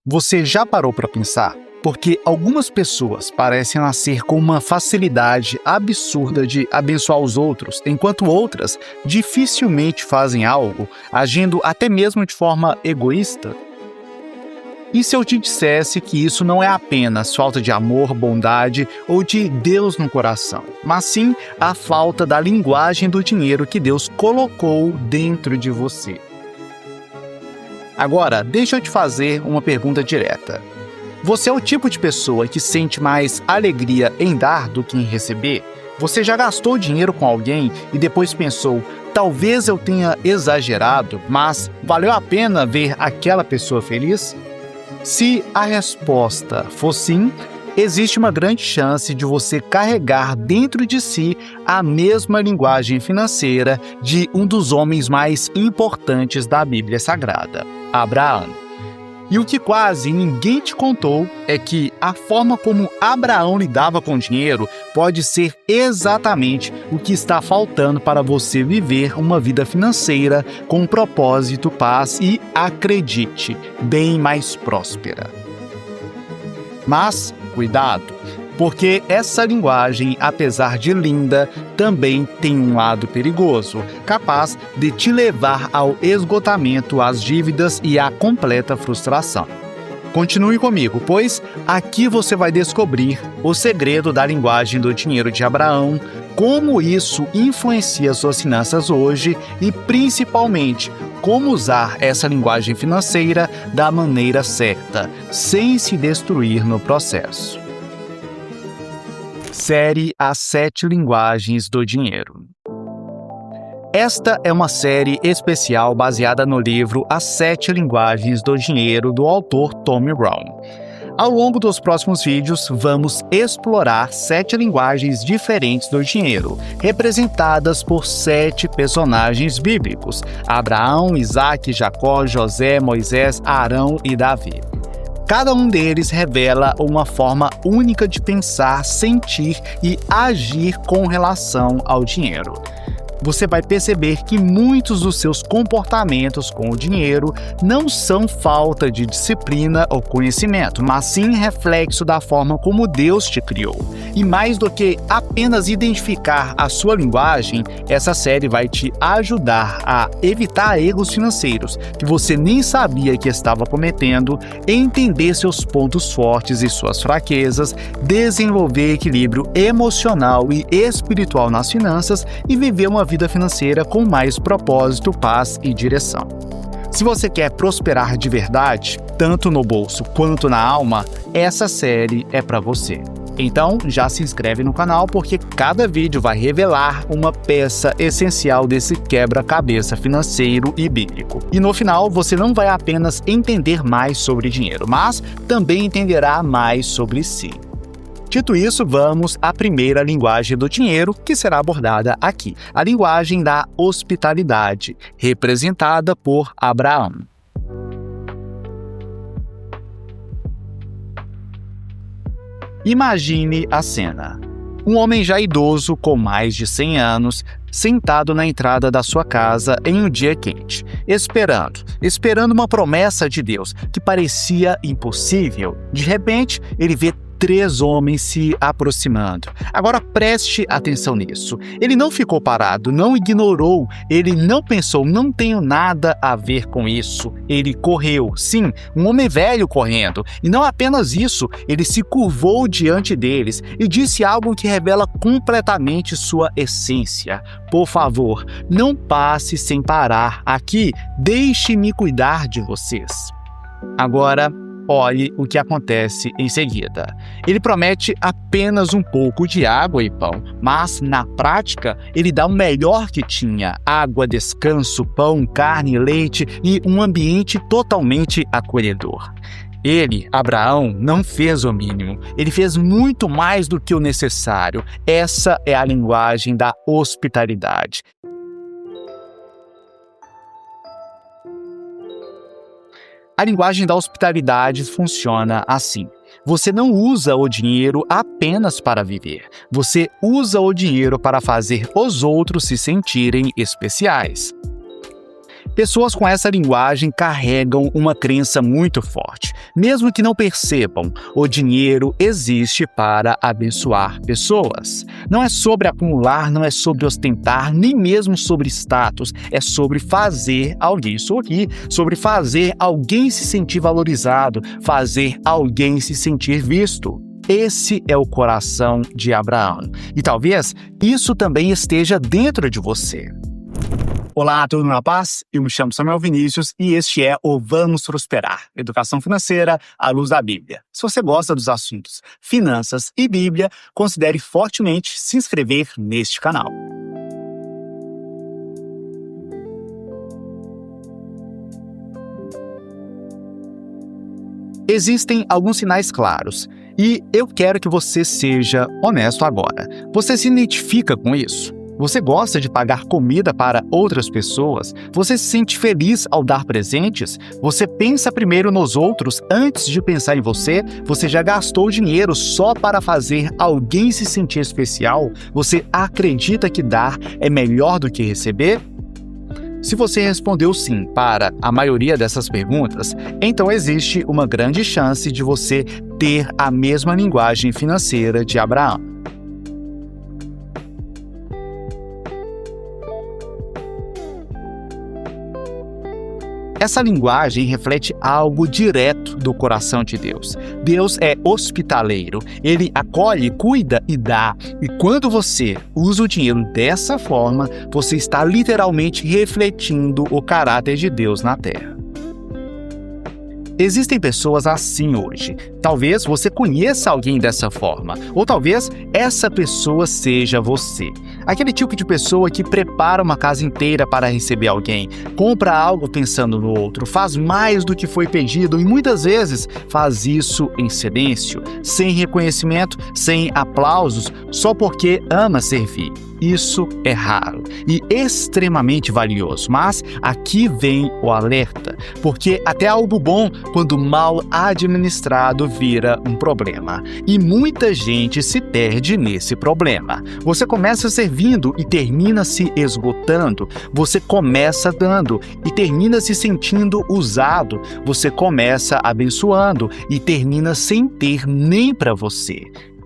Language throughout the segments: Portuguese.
Você já parou para pensar? Porque algumas pessoas parecem nascer com uma facilidade absurda de abençoar os outros, enquanto outras dificilmente fazem algo, agindo até mesmo de forma egoísta. E se eu te dissesse que isso não é apenas falta de amor, bondade ou de Deus no coração, mas sim a falta da linguagem do dinheiro que Deus colocou dentro de você? Agora, deixa eu te fazer uma pergunta direta. Você é o tipo de pessoa que sente mais alegria em dar do que em receber? Você já gastou dinheiro com alguém e depois pensou, talvez eu tenha exagerado, mas valeu a pena ver aquela pessoa feliz? Se a resposta for sim, existe uma grande chance de você carregar dentro de si a mesma linguagem financeira de um dos homens mais importantes da Bíblia Sagrada, Abraão. E o que quase ninguém te contou é que a forma como Abraão lidava com dinheiro pode ser exatamente o que está faltando para você viver uma vida financeira com propósito, paz e, acredite, bem mais próspera. Mas, cuidado, porque essa linguagem, apesar de linda, também tem um lado perigoso, capaz de te levar ao esgotamento, às dívidas e à completa frustração. Continue comigo, pois aqui você vai descobrir o segredo da linguagem do dinheiro de Abraão, como isso influencia suas finanças hoje e, principalmente, como usar essa linguagem financeira da maneira certa, sem se destruir no processo. Série As 7 Linguagens do Dinheiro. Esta é uma série especial baseada no livro As 7 Linguagens do Dinheiro, do autor Tommy Brown. Ao longo dos próximos vídeos, vamos explorar 7 linguagens diferentes do dinheiro, representadas por 7 personagens bíblicos: Abraão, Isaque, Jacó, José, Moisés, Arão e Davi. Cada um deles revela uma forma única de pensar, sentir e agir com relação ao dinheiro. Você vai perceber que muitos dos seus comportamentos com o dinheiro não são falta de disciplina ou conhecimento, mas sim reflexo da forma como Deus te criou. E mais do que apenas identificar a sua linguagem, essa série vai te ajudar a evitar erros financeiros que você nem sabia que estava cometendo, entender seus pontos fortes e suas fraquezas, desenvolver equilíbrio emocional e espiritual nas finanças e viver uma vida financeira com mais propósito, paz e direção. Se você quer prosperar de verdade, tanto no bolso quanto na alma, essa série é para você. Então, já se inscreve no canal porque cada vídeo vai revelar uma peça essencial desse quebra-cabeça financeiro e bíblico. E no final, você não vai apenas entender mais sobre dinheiro, mas também entenderá mais sobre si. Dito isso, vamos à primeira linguagem do dinheiro que será abordada aqui, a linguagem da hospitalidade, representada por Abraão. Imagine a cena. Um homem já idoso, com mais de 100 anos, sentado na entrada da sua casa em um dia quente, esperando uma promessa de Deus que parecia impossível. De repente, ele vê 3 homens se aproximando. Agora preste atenção nisso. Ele não ficou parado, não ignorou, ele não pensou, não tenho nada a ver com isso. Ele correu, sim, um homem velho correndo. E não apenas isso, ele se curvou diante deles e disse algo que revela completamente sua essência. Por favor, não passe sem parar aqui, deixe-me cuidar de vocês. Agora, olhe o que acontece em seguida. Ele promete apenas um pouco de água e pão, mas, na prática, ele dá o melhor que tinha: água, descanso, pão, carne, leite e um ambiente totalmente acolhedor. Ele, Abraão, não fez o mínimo. Ele fez muito mais do que o necessário. Essa é a linguagem da hospitalidade. A linguagem da hospitalidade funciona assim. Você não usa o dinheiro apenas para viver. Você usa o dinheiro para fazer os outros se sentirem especiais. Pessoas com essa linguagem carregam uma crença muito forte. Mesmo que não percebam, o dinheiro existe para abençoar pessoas. Não é sobre acumular, não é sobre ostentar, nem mesmo sobre status. É sobre fazer alguém sorrir, sobre fazer alguém se sentir valorizado, fazer alguém se sentir visto. Esse é o coração de Abraão. E talvez isso também esteja dentro de você. Olá, tudo na paz? Eu me chamo Samuel Vinícius e este é o Vamos Prosperar, Educação Financeira à Luz da Bíblia. Se você gosta dos assuntos finanças e Bíblia, considere fortemente se inscrever neste canal. Existem alguns sinais claros e eu quero que você seja honesto agora. Você se identifica com isso? Você gosta de pagar comida para outras pessoas? Você se sente feliz ao dar presentes? Você pensa primeiro nos outros antes de pensar em você? Você já gastou dinheiro só para fazer alguém se sentir especial? Você acredita que dar é melhor do que receber? Se você respondeu sim para a maioria dessas perguntas, então existe uma grande chance de você ter a mesma linguagem financeira de Abraão. Essa linguagem reflete algo direto do coração de Deus. Deus é hospitaleiro, Ele acolhe, cuida e dá. E quando você usa o dinheiro dessa forma, você está literalmente refletindo o caráter de Deus na Terra. Existem pessoas assim hoje. Talvez você conheça alguém dessa forma, ou talvez essa pessoa seja você. Aquele tipo de pessoa que prepara uma casa inteira para receber alguém, compra algo pensando no outro, faz mais do que foi pedido e muitas vezes faz isso em silêncio, sem reconhecimento, sem aplausos, só porque ama servir. Isso é raro e extremamente valioso, mas aqui vem o alerta, porque até algo bom, quando mal administrado, vira um problema. E muita gente se perde nesse problema. Você começa servindo e termina se esgotando. Você começa dando e termina se sentindo usado. Você começa abençoando e termina sem ter nem para você.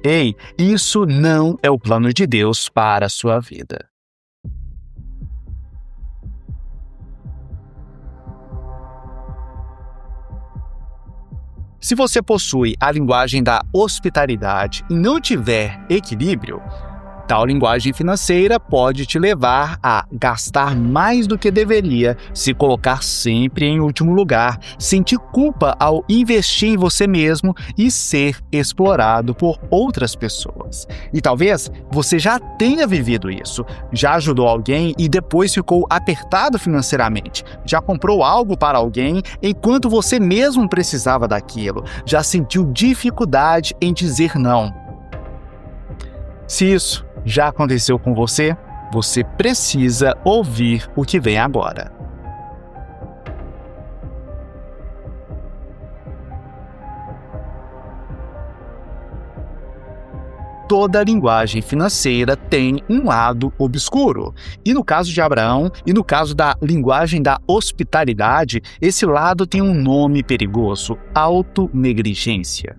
Ei, isso não é o plano de Deus para a sua vida. Se você possui a linguagem da hospitalidade e não tiver equilíbrio, tal linguagem financeira pode te levar a gastar mais do que deveria, se colocar sempre em último lugar, sentir culpa ao investir em você mesmo e ser explorado por outras pessoas. E talvez você já tenha vivido isso, já ajudou alguém e depois ficou apertado financeiramente, já comprou algo para alguém enquanto você mesmo precisava daquilo, já sentiu dificuldade em dizer não. Se isso já aconteceu com você, você precisa ouvir o que vem agora. Toda linguagem financeira tem um lado obscuro. E no caso de Abraão, e no caso da linguagem da hospitalidade, esse lado tem um nome perigoso: autonegligência.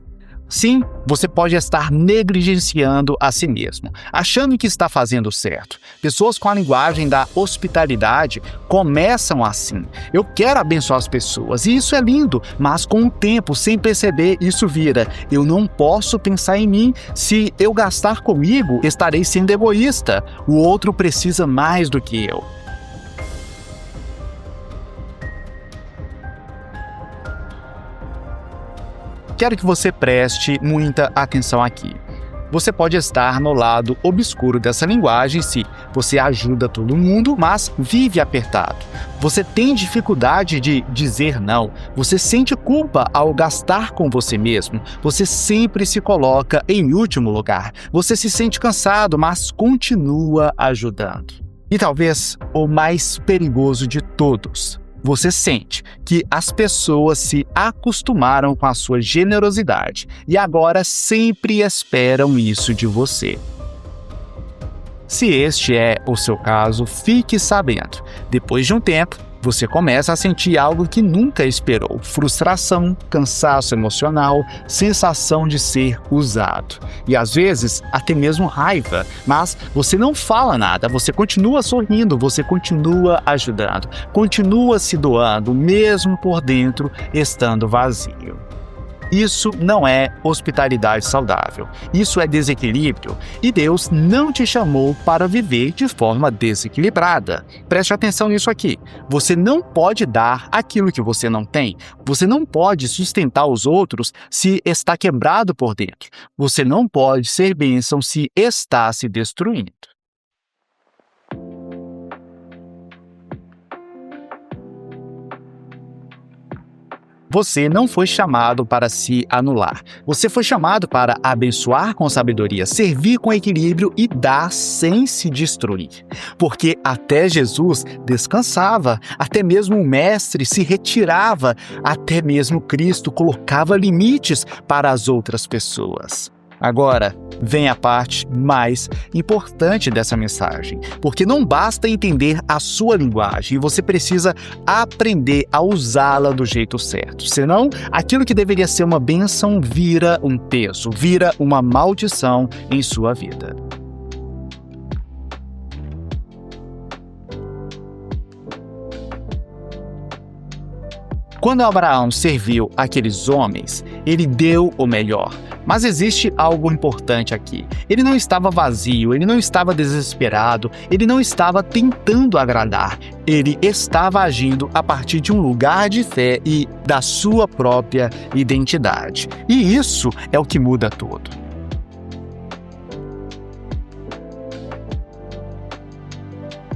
Sim, você pode estar negligenciando a si mesmo, achando que está fazendo certo. Pessoas com a linguagem da hospitalidade começam assim. Eu quero abençoar as pessoas, e isso é lindo, mas com o tempo, sem perceber, isso vira: eu não posso pensar em mim. Se eu gastar comigo, estarei sendo egoísta. O outro precisa mais do que eu. Quero que você preste muita atenção aqui. Você pode estar no lado obscuro dessa linguagem se você ajuda todo mundo, mas vive apertado. Você tem dificuldade de dizer não. Você sente culpa ao gastar com você mesmo. Você sempre se coloca em último lugar. Você se sente cansado, mas continua ajudando. E talvez o mais perigoso de todos: você sente que as pessoas se acostumaram com a sua generosidade e agora sempre esperam isso de você. Se este é o seu caso, fique sabendo. Depois de um tempo, Você começa a sentir algo que nunca esperou: frustração, cansaço emocional, sensação de ser usado. E às vezes até mesmo raiva, mas você não fala nada, você continua sorrindo, você continua ajudando, continua se doando, mesmo por dentro estando vazio. Isso não é hospitalidade saudável, isso é desequilíbrio, e Deus não te chamou para viver de forma desequilibrada. Preste atenção nisso aqui. Você não pode dar aquilo que você não tem. Você não pode sustentar os outros se está quebrado por dentro. Você não pode ser bênção se está se destruindo. Você não foi chamado para se anular. Você foi chamado para abençoar com sabedoria, servir com equilíbrio e dar sem se destruir. Porque até Jesus descansava, até mesmo o Mestre se retirava, até mesmo Cristo colocava limites para as outras pessoas. Agora, vem a parte mais importante dessa mensagem, porque não basta entender a sua linguagem, você precisa aprender a usá-la do jeito certo. Senão, aquilo que deveria ser uma bênção vira um peso, vira uma maldição em sua vida. Quando Abraão serviu aqueles homens, ele deu o melhor. Mas existe algo importante aqui. Ele não estava vazio, ele não estava desesperado, ele não estava tentando agradar. Ele estava agindo a partir de um lugar de fé e da sua própria identidade. E isso é o que muda tudo.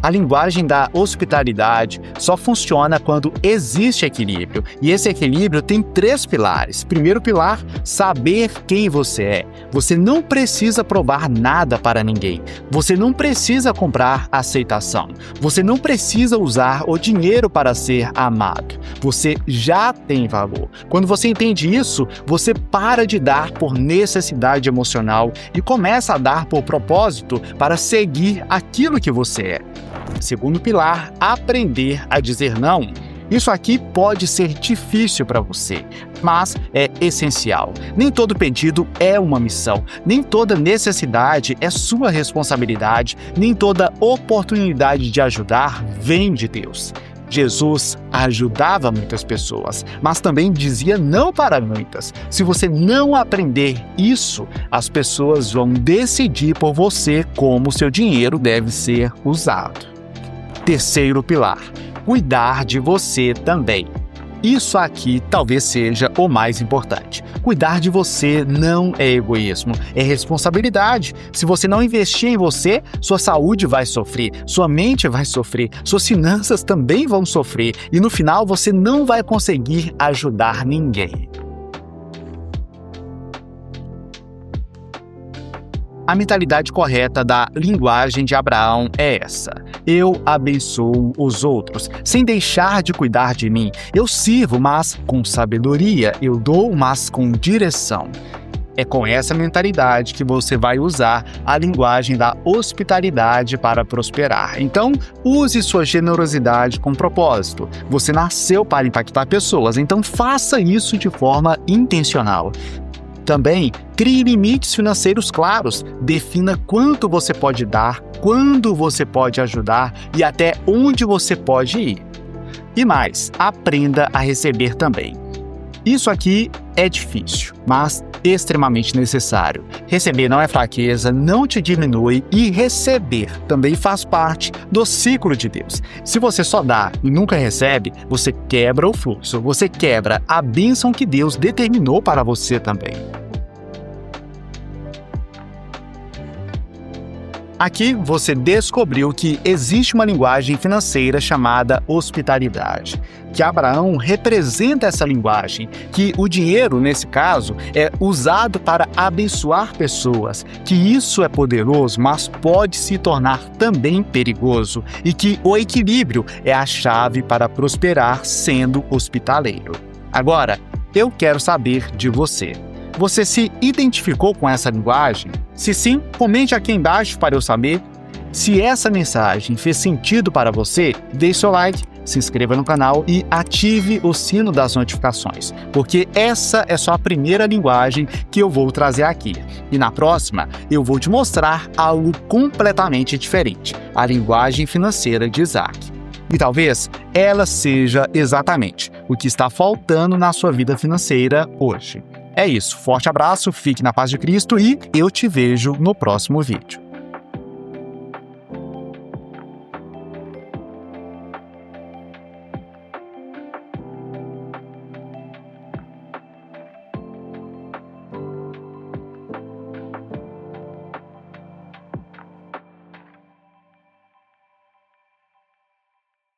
A linguagem da hospitalidade só funciona quando existe equilíbrio. E esse equilíbrio tem 3 pilares. Primeiro pilar, saber quem você é. Você não precisa provar nada para ninguém. Você não precisa comprar aceitação. Você não precisa usar o dinheiro para ser amado. Você já tem valor. Quando você entende isso, você para de dar por necessidade emocional e começa a dar por propósito para seguir aquilo que você é. Segundo pilar, aprender a dizer não. Isso aqui pode ser difícil para você, mas é essencial. Nem todo pedido é uma missão, nem toda necessidade é sua responsabilidade, nem toda oportunidade de ajudar vem de Deus. Jesus ajudava muitas pessoas, mas também dizia não para muitas. Se você não aprender isso, as pessoas vão decidir por você como seu dinheiro deve ser usado. Terceiro pilar, cuidar de você também. Isso aqui talvez seja o mais importante. Cuidar de você não é egoísmo, é responsabilidade. Se você não investir em você, sua saúde vai sofrer, sua mente vai sofrer, suas finanças também vão sofrer e no final você não vai conseguir ajudar ninguém. A mentalidade correta da linguagem de Abraão é essa: eu abençoo os outros, sem deixar de cuidar de mim. Eu sirvo, mas com sabedoria. Eu dou, mas com direção. É com essa mentalidade que você vai usar a linguagem da hospitalidade para prosperar. Então, use sua generosidade com propósito. Você nasceu para impactar pessoas, então faça isso de forma intencional. Também, crie limites financeiros claros. Defina quanto você pode dar, quando você pode ajudar e até onde você pode ir. E mais, aprenda a receber também. Isso aqui é difícil, mas extremamente necessário. Receber não é fraqueza, não te diminui e receber também faz parte do ciclo de Deus. Se você só dá e nunca recebe, você quebra o fluxo, você quebra a bênção que Deus determinou para você também. Aqui você descobriu que existe uma linguagem financeira chamada hospitalidade, que Abraão representa essa linguagem, que o dinheiro, nesse caso, é usado para abençoar pessoas, que isso é poderoso, mas pode se tornar também perigoso, e que o equilíbrio é a chave para prosperar sendo hospitaleiro. Agora, eu quero saber de você. Você se identificou com essa linguagem? Se sim, comente aqui embaixo para eu saber. Se essa mensagem fez sentido para você, deixe seu like, se inscreva no canal e ative o sino das notificações, porque essa é só a primeira linguagem que eu vou trazer aqui. E na próxima, eu vou te mostrar algo completamente diferente, a linguagem financeira de Isaac. E talvez ela seja exatamente o que está faltando na sua vida financeira hoje. É isso, forte abraço, fique na paz de Cristo e eu te vejo no próximo vídeo.